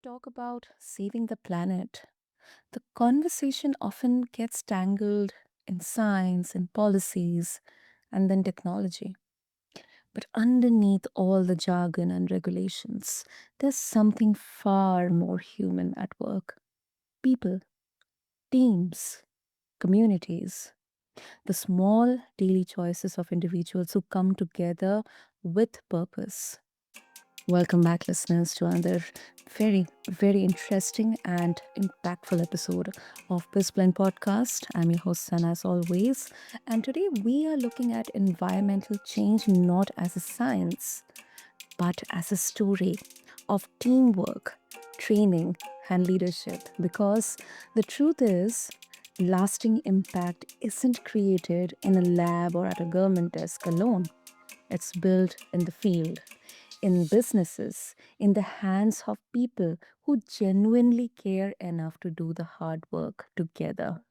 talk about saving the planet, the conversation often gets tangled in science and policies and then technology. But underneath all the jargon and regulations, there's something far more human at work. People, teams, communities, the small daily choices of individuals who come together with purpose. Welcome back, listeners, to another very interesting and impactful episode of BizBlend Podcast. I'm your host, Sana, as always. And today we are looking at environmental change not as a science, but as a story of teamwork, training, and leadership. Because the truth is, lasting impact isn't created in a lab or at a government desk alone. It's built in the field, in businesses, in the hands of people who genuinely care enough to do the hard work together.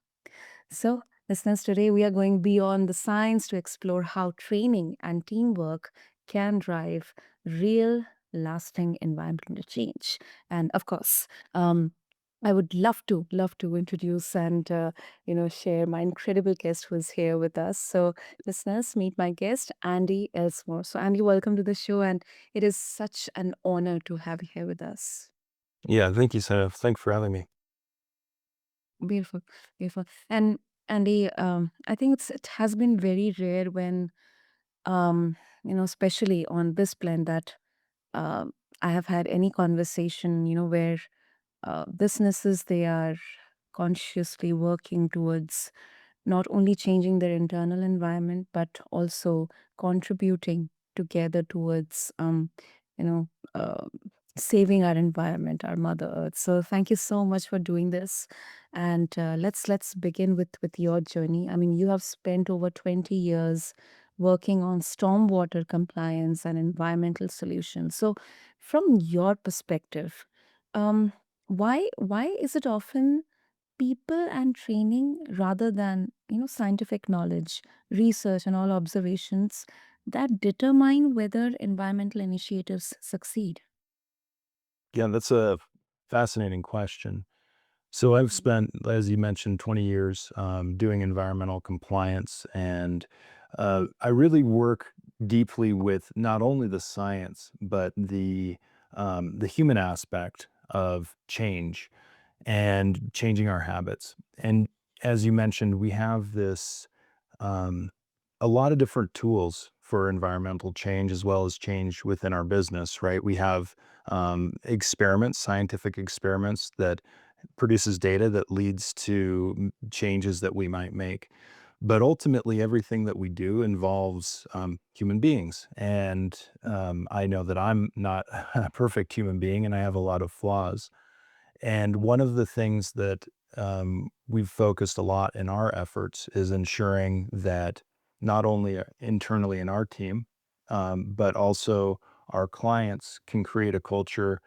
So, listeners, today we are going beyond the science to explore how training and teamwork can drive real, lasting environmental change. And of course, I would love to introduce and share my incredible guest who is here with us. So, listeners, meet my guest, Andy Ellsmore. So, Andy, welcome to the show, and it is such an honor to have you here with us. Yeah, thank you, Sarah. Thanks for having me. Beautiful, beautiful. And Andy, I think it has been very rare when especially on this plan that um I have had any conversation, where businesses they are consciously working towards not only changing their internal environment but also contributing together towards you know uh, saving our environment, our mother earth. So thank you so much for doing this. And let's begin with your journey. I mean, you have spent over 20 years working on stormwater compliance and environmental solutions. So from your perspective, um, why is it often people and training rather than scientific knowledge, research, and all observations that determine whether environmental initiatives succeed? Yeah, that's a fascinating question. So I've Mm. spent, as you mentioned, 20 years doing environmental compliance, and I really work deeply with not only the science but the human aspect of change and changing our habits. And as you mentioned, we have this um, a lot of different tools for environmental change as well as change within our business, right? We have experiments, scientific experiments that produces data that leads to changes that we might make. But ultimately, everything that we do involves human beings. And I know that I'm not a perfect human being and I have a lot of flaws. And one of the things that we've focused a lot in our efforts is ensuring that not only internally in our team, but also our clients can create a culture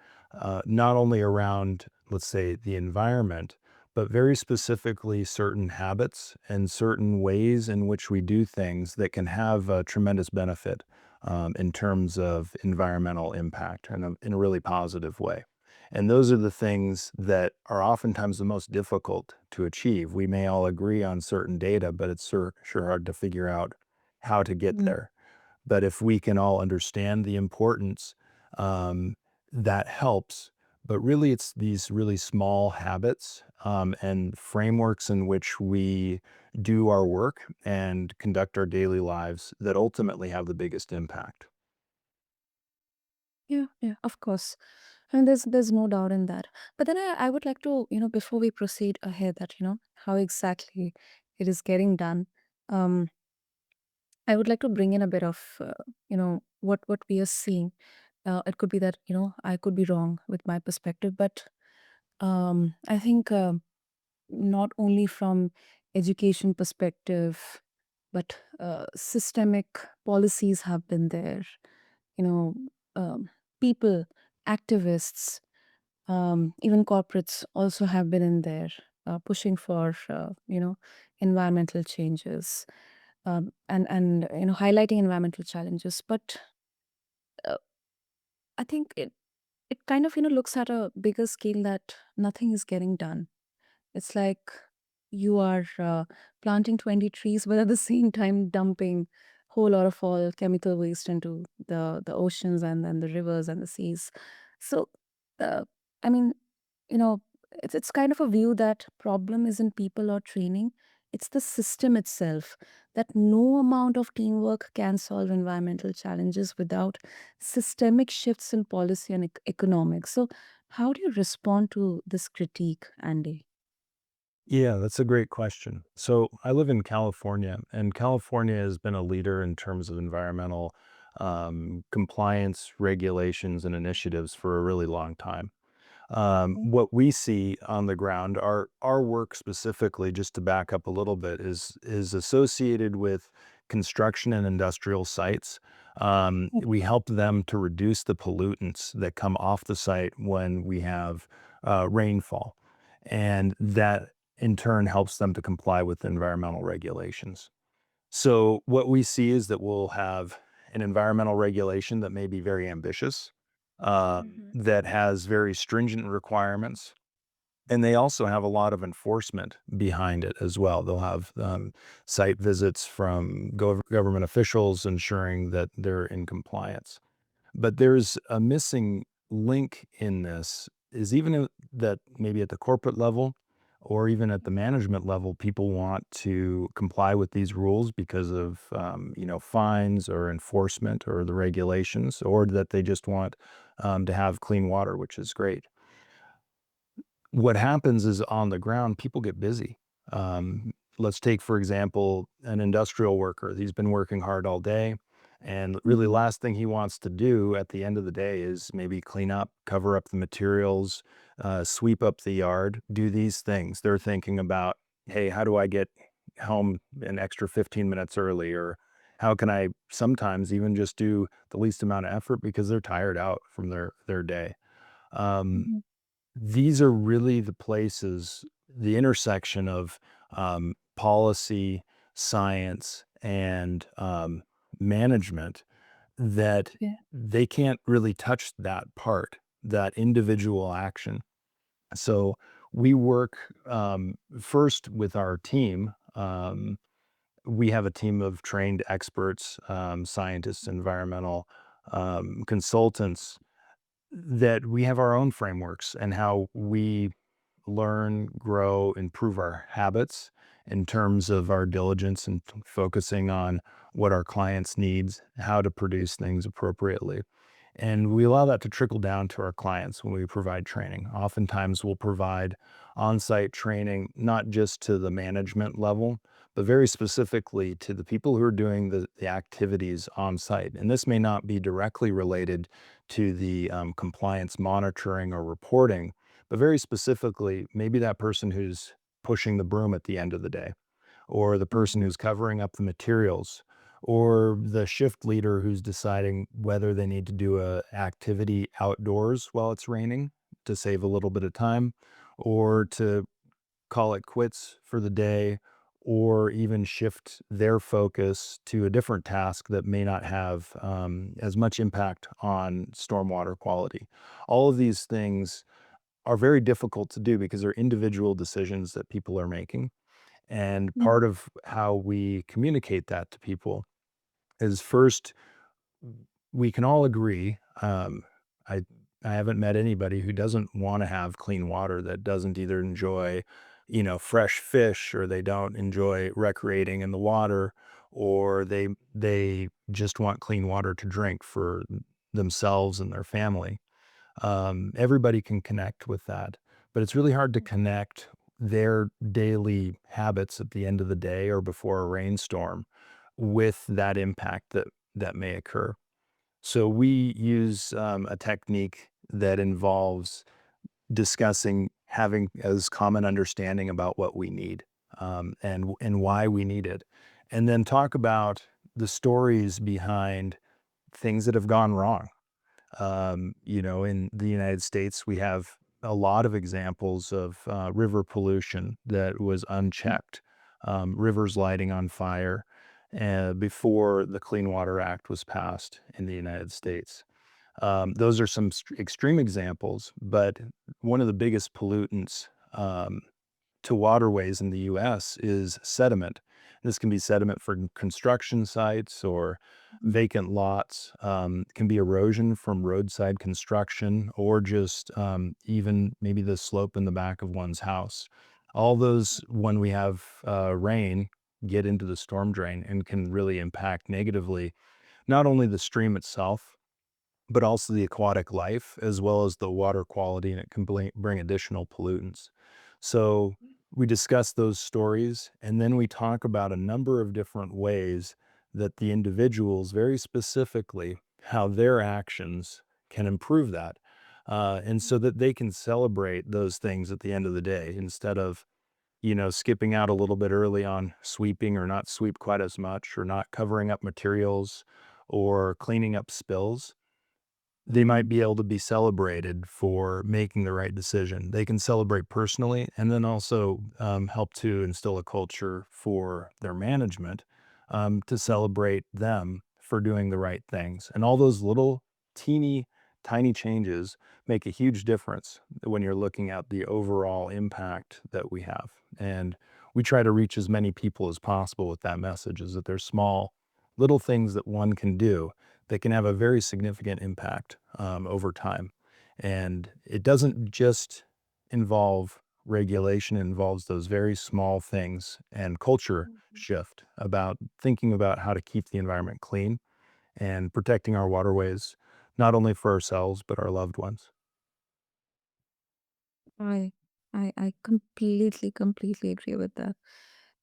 not only around, let's say, the environment, but very specifically certain habits and certain ways in which we do things that can have a tremendous benefit in terms of environmental impact in a really positive way. And those are the things that are oftentimes the most difficult to achieve. We may all agree on certain data, but it's sure hard to figure out how to get Mm. there. But if we can all understand the importance, um, that helps. But really, it's these really small habits and frameworks in which we do our work and conduct our daily lives that ultimately have the biggest impact. Yeah, yeah, of course. And there's no doubt in that. But then I would like to, before we proceed ahead, that, how exactly it is getting done. Um, I would like to bring in a bit of, what we are seeing. It could be that, I could be wrong with my perspective, but I think not only from education perspective, but systemic policies have been there. You know, people, activists, even corporates also have been in there pushing for environmental changes and highlighting environmental challenges. But uh, I think it kind of, looks at a bigger scale that nothing is getting done. It's like you are planting 20 trees, but at the same time dumping whole lot of all chemical waste into the oceans and then the rivers and the seas. So, uh, I mean, you know, it's kind of a view that problem isn't people or training; it's the system itself. That no amount of teamwork can solve environmental challenges without systemic shifts in policy and economics. So, how do you respond to this critique, Andy? Yeah, that's a great question. So I live in California, and California has been a leader in terms of environmental compliance regulations and initiatives for a really long time. What we see on the ground, our work specifically, just to back up a little bit, is associated with construction and industrial sites. We help them to reduce the pollutants that come off the site when we have rainfall, and that in turn helps them to comply with environmental regulations. So what we see is that we'll have an environmental regulation that may be very ambitious, Mhm. that has very stringent requirements, and they also have a lot of enforcement behind it as well. They'll have site visits from government officials ensuring that they're in compliance. But there's a missing link in this is even that maybe at the corporate level or even at the management level, people want to comply with these rules because of, fines or enforcement or the regulations, or that they just want to have clean water, which is great. What happens is on the ground, people get busy. Let's take, for example, an industrial worker. He's been working hard all day. And really, Mhm. last thing he wants to do at the end of the day is maybe clean up, cover up the materials, sweep up the yard, do these things. They're thinking about, hey, how do I get home an extra 15 minutes early? Or how can I sometimes even just do the least amount of effort because they're tired out from their day. Um, Mhm. these are really the places, the intersection of policy, science, and management that Yeah. they can't really touch that part, that individual action. So we work first with our team. We have a team of trained experts, scientists, environmental consultants that we have our own frameworks and how we learn, grow, improve our habits in terms of our diligence and focusing on what our clients needs, how to produce things appropriately. And we allow that to trickle down to our clients when we provide training. Oftentimes, we'll provide on site training, not just to the management level, but very specifically to the people who are doing the activities on site. And this may not be directly related to the compliance monitoring or reporting, but very specifically, maybe that person who's pushing the broom at the end of the day, or the person Mhm. who's covering up the materials, or the shift leader who's deciding whether they need to do a activity outdoors while it's raining to save a little bit of time, or to call it quits for the day, or even shift their focus to a different task that may not have as much impact on stormwater quality. All of these things are very difficult to do because they're individual decisions that people are making. And Mhm. part of how we communicate that to people is first, we can all agree. I I haven't met anybody who doesn't want to have clean water, that doesn't either enjoy, fresh fish, or they don't enjoy recreating in the water, or they just want clean water to drink for themselves and their family. Everybody can connect with that, but it's really hard to connect their daily habits at the end of the day or before a rainstorm with that impact that may occur. So we use a technique that involves discussing having as common understanding about what we need, and why we need it, and then talk about the stories behind things that have gone wrong. In the United States, we have a lot of examples of river pollution that was unchecked, rivers lighting on fire before the Clean Water Act was passed in the United States. Those are some extreme examples, but one of the biggest pollutants to waterways in the US is sediment. This can be sediment for construction sites or Mhm. vacant lots. It can be erosion from roadside construction or just even maybe the slope in the back of one's house. All those, when we have rain, get into the storm drain and can really impact negatively not only the stream itself, but also the aquatic life as well as the water quality, and it can bring additional pollutants. So we discuss those stories, and then we talk about a number of different ways that the individuals, very specifically, how their actions can improve that. And so that they can celebrate those things at the end of the day instead of, skipping out a little bit early on sweeping or not sweep quite as much or not covering up materials or cleaning up spills. They might Mhm. be able to be celebrated for making the right decision. They can celebrate personally and then also help to instill a culture for their management to celebrate them for doing the right things. And all those little teeny tiny changes make a huge difference when you're looking at the overall impact that we have. And we try to reach as many people as possible with that message is that there's small little things that one can do that can have a very significant impact over time. And it doesn't just involve regulation, it involves those very small things and culture Mhm. shift about thinking about how to keep the environment clean and protecting our waterways, not only for ourselves, but our loved ones. I I completely agree with that.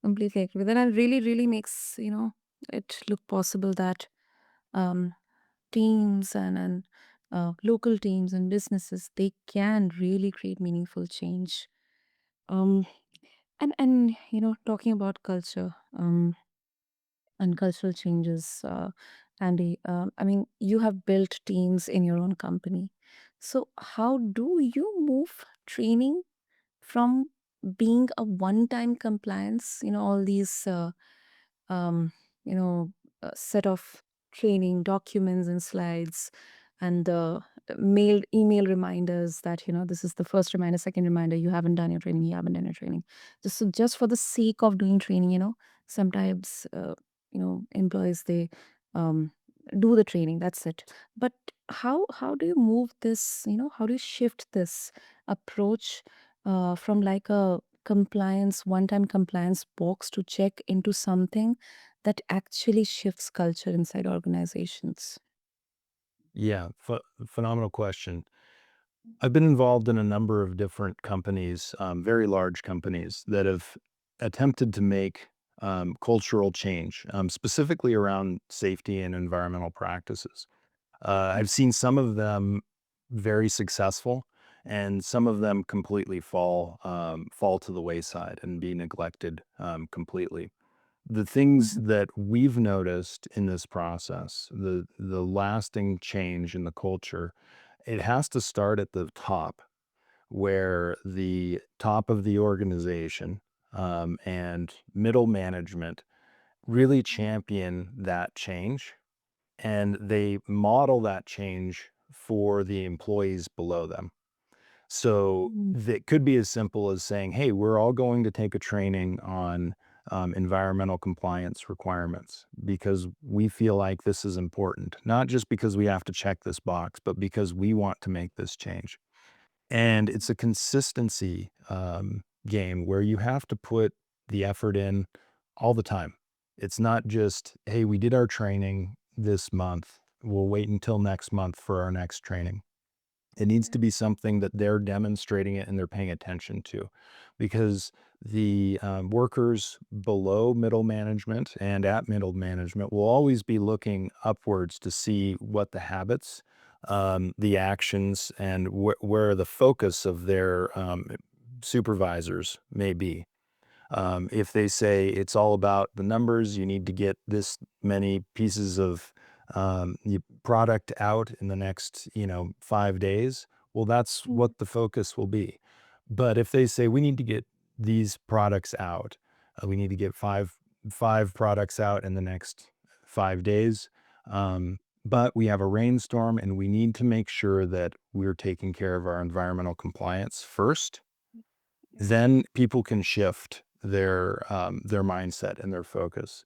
Completely agree with that. And really, really makes, it look possible that um teams and local teams and businesses, they can really create meaningful change. Um and talking about culture, and cultural changes, Andy, I mean, you have built teams in your own company. So how do you move training from being a one-time compliance, all these um, you know set of training documents and slides and the mailed email reminders that this is the first reminder, second reminder, you haven't done your training, you haven't done your training, just for the sake of doing training. Sometimes employees, they um, do the training, that's it. But how do you move this, how do you shift this approach from like a compliance, one time compliance box, to check into something that actually shifts culture inside organizations? Yeah, phenomenal question. I've been involved in a number of different companies, very large companies that have attempted to make cultural change, specifically around safety and environmental practices. I've seen some of them very successful, and some of them completely fall to the wayside and be neglected completely. The things Mhm. that we've noticed in this process, the lasting change in the culture, it has to start at the top, where the top of the organization and middle management really champion that change, and they model that change for the employees below them. So Mhm. that could be as simple as saying, "Hey, we're all going to take a training on environmental compliance requirements because we feel like this is important, not just because we have to check this box, but because we want to make this change." And it's a consistency game where you have to put the effort in all the time. It's not just, "Hey, we did our training this month. We'll wait until next month for our next training." It needs to be something that they're demonstrating it and they're paying attention to, because the workers below middle management and at middle management will always be looking upwards to see what the habits, the actions, and where the focus of their supervisors may be. If they say it's all about the numbers, you need to get this many pieces of product out in the next, 5 days. Well, that's Mhm. what the focus will be. But if they say we need to get these products out, we need to get five products out in the next 5 days. Um, but we have a rainstorm and we need to make sure that we're taking care of our environmental compliance first. Then people can shift their mindset and their focus.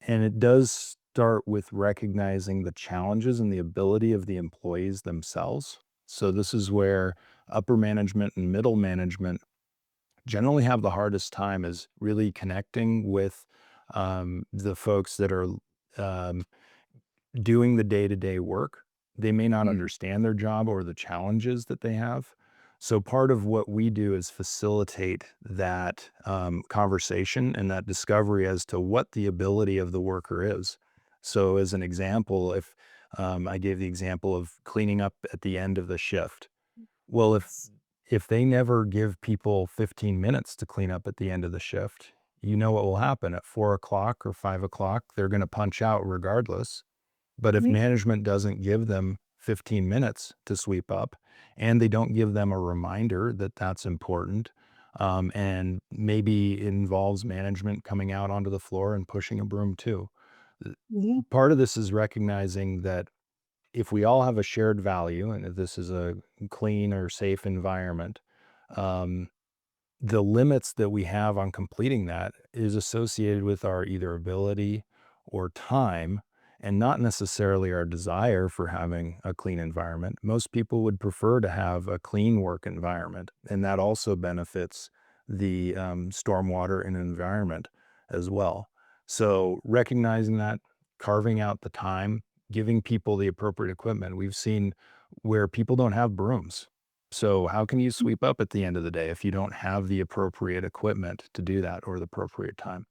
And it does start with recognizing the challenges and the ability of the employees themselves. So this is where upper management and middle management generally have the hardest time is really connecting with the folks that are um, doing the day-to-day work. They may not Yeah. understand their job or the challenges that they have. So part of what we do is facilitate that conversation and that discovery as to what the ability of the worker is. So as an example, if I gave the example of cleaning up at the end of the shift. Well, Yes. if they never give people 15 minutes to clean up at the end of the shift, you know what will happen at 4 o'clock or 5 o'clock, they're going to punch out regardless. But if Yeah. management doesn't give them 15 minutes to sweep up and they don't give them a reminder that that's important, and maybe it involves management coming out onto the floor and pushing a broom too. Uh, Yeah. Part of this is recognizing that if we all have a shared value and if this is a clean or safe environment, um, the limits that we have on completing that is associated with our either ability or time and not necessarily our desire for having a clean environment. Most people would prefer to have a clean work environment, and that also benefits the stormwater and environment as well. So, recognizing that, carving out the time, giving people the appropriate equipment. We've seen where people don't have brooms, so how can you sweep up at the end of the day if you don't have the appropriate equipment to do that or the appropriate time?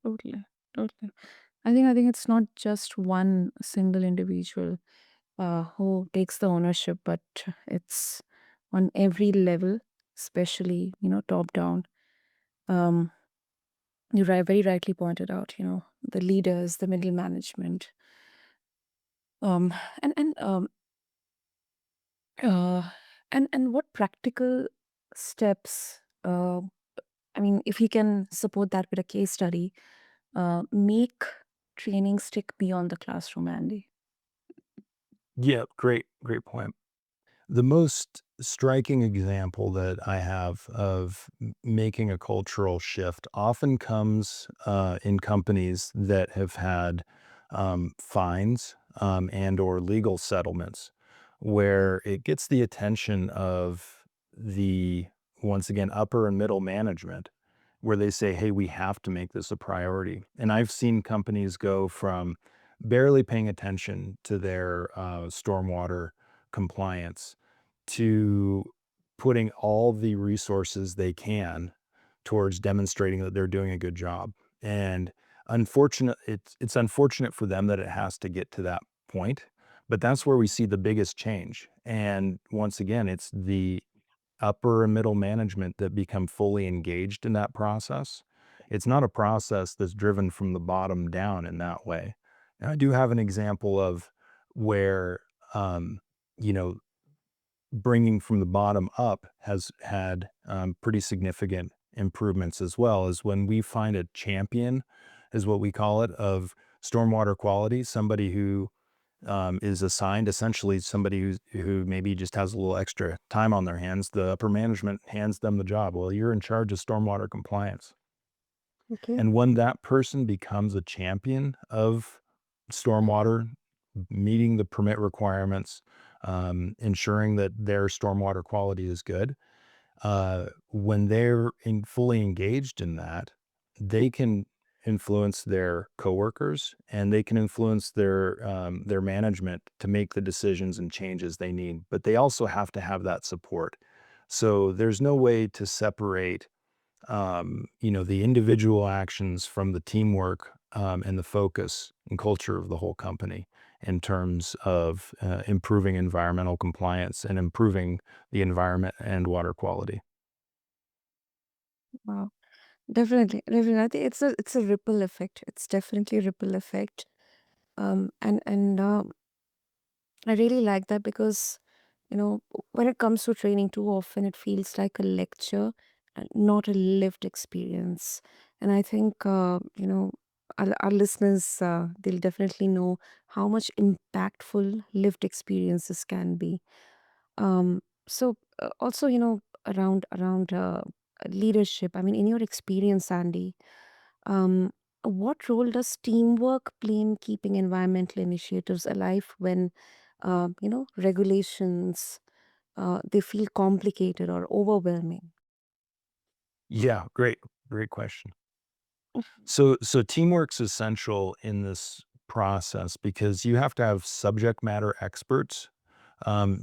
Totally. Totally. I think it's not just one single individual who takes the ownership, but it's on every level, especially top down. Um, very rightly pointed out, the leaders, the middle management, um, and and um, uh, and what practical steps. I mean, if you can support that with a case study, make training stick beyond the classroom, Andy. Yeah, great point. The most striking example that I have of making a cultural shift often comes in companies that have had fines and or legal settlements, where it gets the attention of the once again upper and middle management, where they say, "Hey, we have to make this a priority." And I've seen companies go from barely paying attention to their stormwater compliance to putting all the resources they can towards demonstrating that they're doing a good job. And it's unfortunate for them that it has to get to that point, but that's where we see the biggest change. And once again, it's the upper and middle management that become fully engaged in that process. It's not a process that's driven from the bottom down in that way. And I do have an example of where um, you know bringing from the bottom up has had pretty significant improvements as well. Is when we find a champion, is what we call it, of stormwater quality, somebody who is assigned, essentially somebody who maybe just has a little extra time on their hands. The upper management hands them the job. Well, you're in charge of stormwater compliance. Okay. And when that person becomes a champion of stormwater, meeting the permit requirements, ensuring that their stormwater quality is good, when they're fully engaged in that, they can influence their coworkers and they can influence their management to make the decisions and changes they need. But they also have to have that support. So there's no way to separate the individual actions from the teamwork and the focus and culture of the whole company in terms of improving environmental compliance and improving the environment and water quality. Wow. Definitely, definitely. I think it's a ripple effect. It's definitely a ripple effect. And I really like that because when it comes to training, too often it feels like a lecture and not a lived experience. And I think our listeners, they'll definitely know how much impactful lived experiences can be. Also, around leadership. I mean, in your experience, Andy, um, what role does teamwork play in keeping environmental initiatives alive when, regulations they feel complicated or overwhelming? Yeah, great question. So teamwork's essential in this process because you have to have subject matter experts.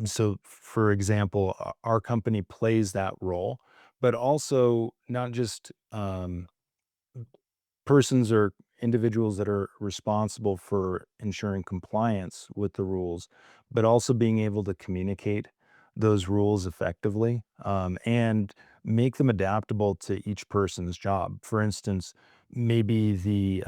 So, for example, our company plays that role, but also not just persons or individuals that are responsible for ensuring compliance with the rules, but also being able to communicate those rules effectively, and make them adaptable to each person's job. For instance, maybe the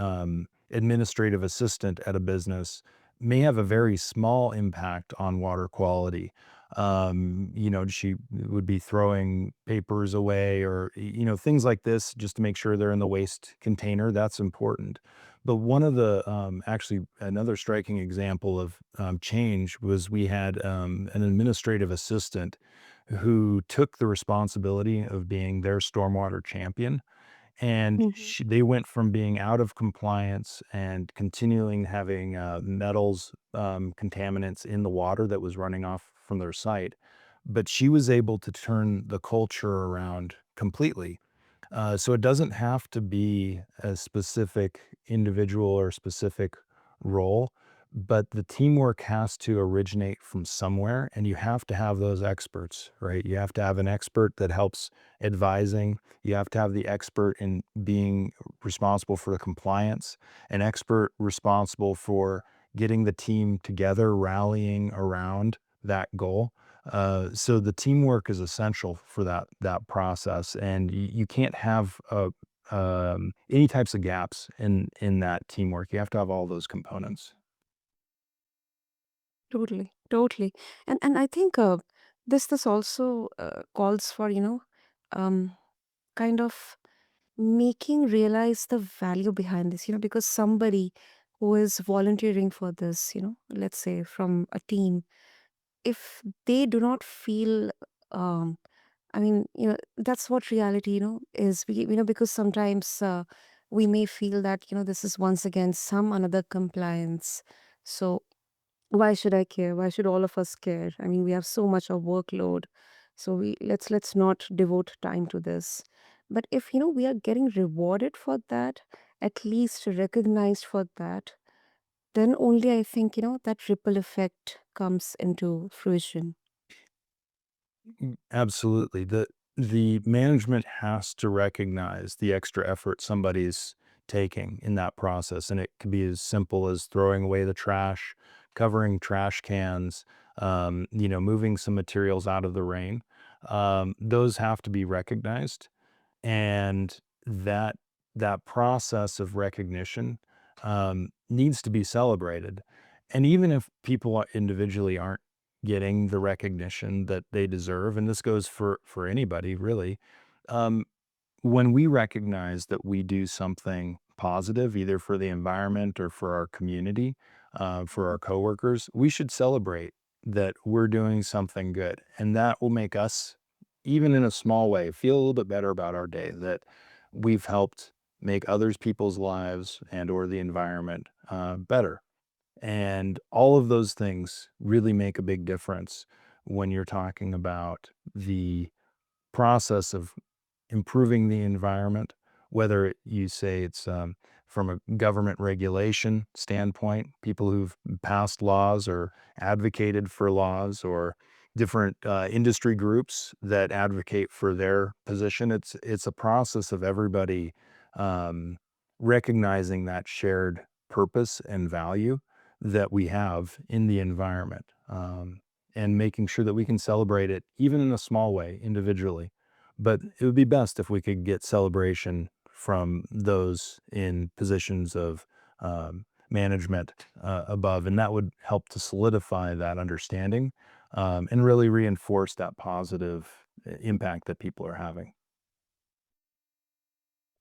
administrative assistant at a business may have a very small impact on water quality. She would be throwing papers away or, things like this just to make sure they're in the waste container. That's important. But one of the, actually, another striking example of change was we had an administrative assistant who took the responsibility of being their stormwater champion, and Mhm. they went from being out of compliance and continuing having metals, contaminants in the water that was running off from their site. But she was able to turn the culture around completely. So it doesn't have to be a specific individual or specific role, but the teamwork has to originate from somewhere, and you have to have those experts, right? You have to have an expert that helps advising. You have to have the expert in being responsible for the compliance, an expert responsible for getting the team together, rallying around that goal. So the teamwork is essential for that process, and you can't have any types of gaps in that teamwork. You have to have all those components. Totally, totally. And I think this also calls for, um, kind of making realize the value behind this, because somebody who is volunteering for this, let's say from a team, if they do not feel, um, I mean, that's what reality, is. Because sometimes we may feel that, this is once again some another compliance. So why should I care? Why should all of us care? I mean, we have so much of workload. So let's not devote time to this. But if we are getting rewarded for that, at least recognized for that, then only I think that ripple effect comes into fruition. Absolutely. The management has to recognize the extra effort somebody's taking in that process. And it could be as simple as throwing away the trash, covering trash cans, moving some materials out of the rain. Those have to be recognized, and that process of recognition needs to be celebrated. And even if people individually aren't getting the recognition that they deserve, and this goes for anybody really, um, when we recognize that we do something positive, either for the environment or for our community, for our coworkers, we should celebrate that we're doing something good. And that will make us, even in a small way, feel a little bit better about our day, that we've helped make others people's lives and or the environment better. And all of those things really make a big difference when you're talking about the process of improving the environment, whether you say it's from a government regulation standpoint, people who've passed laws or advocated for laws, or different industry groups that advocate for their position. It's a process of everybody um, recognizing that shared purpose and value that we have in the environment, and making sure that we can celebrate it even in a small way individually. But it would be best if we could get celebration from those in positions of management above, and that would help to solidify that understanding, and really reinforce that positive impact that people are having.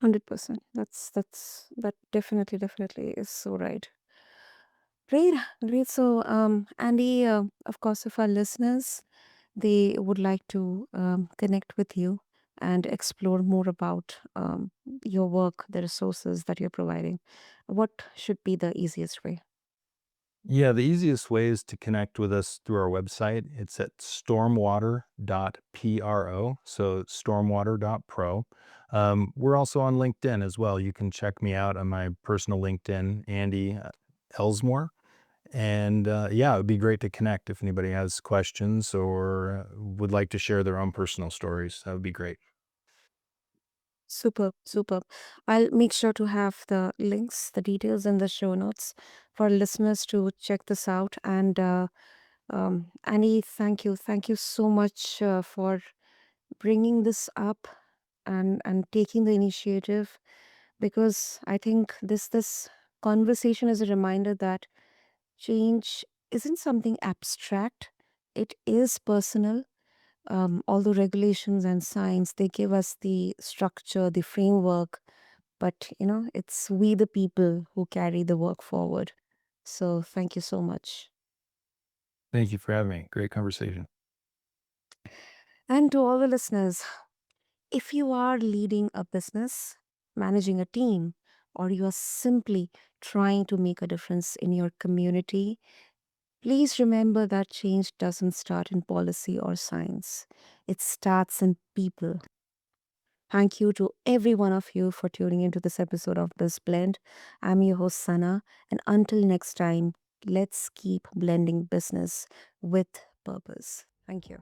100%. That definitely is so right. Great, great. So, Andy, of course, if our listeners they would like to connect with you and explore more about your work, the resources that you're providing, what should be the easiest way? Yeah, the easiest way is to connect with us through our website. It's at stormwater.pro. So stormwater.pro. We're also on LinkedIn as well. You can check me out on my personal LinkedIn, Andy Ellsmore. And yeah, it would be great to connect if anybody has questions or would like to share their own personal stories. That would be great. Superb, superb. I'll make sure to have the links, the details in the show notes for listeners to check this out. And Annie, thank you so much for bringing this up and taking the initiative, because I think this conversation is a reminder that change isn't something abstract. It is personal. Although regulations and science, they give us the structure, the framework, but it's we the people who carry the work forward. So thank you so much. Thank you for having me. Great conversation. And to all the listeners, if you are leading a business, managing a team, or you are simply trying to make a difference in your community, please remember that change doesn't start in policy or science. It starts in people. Thank you to every one of you for tuning into this episode of BizBlend. I'm your host, Sana, and until next time, let's keep blending business with purpose. Thank you.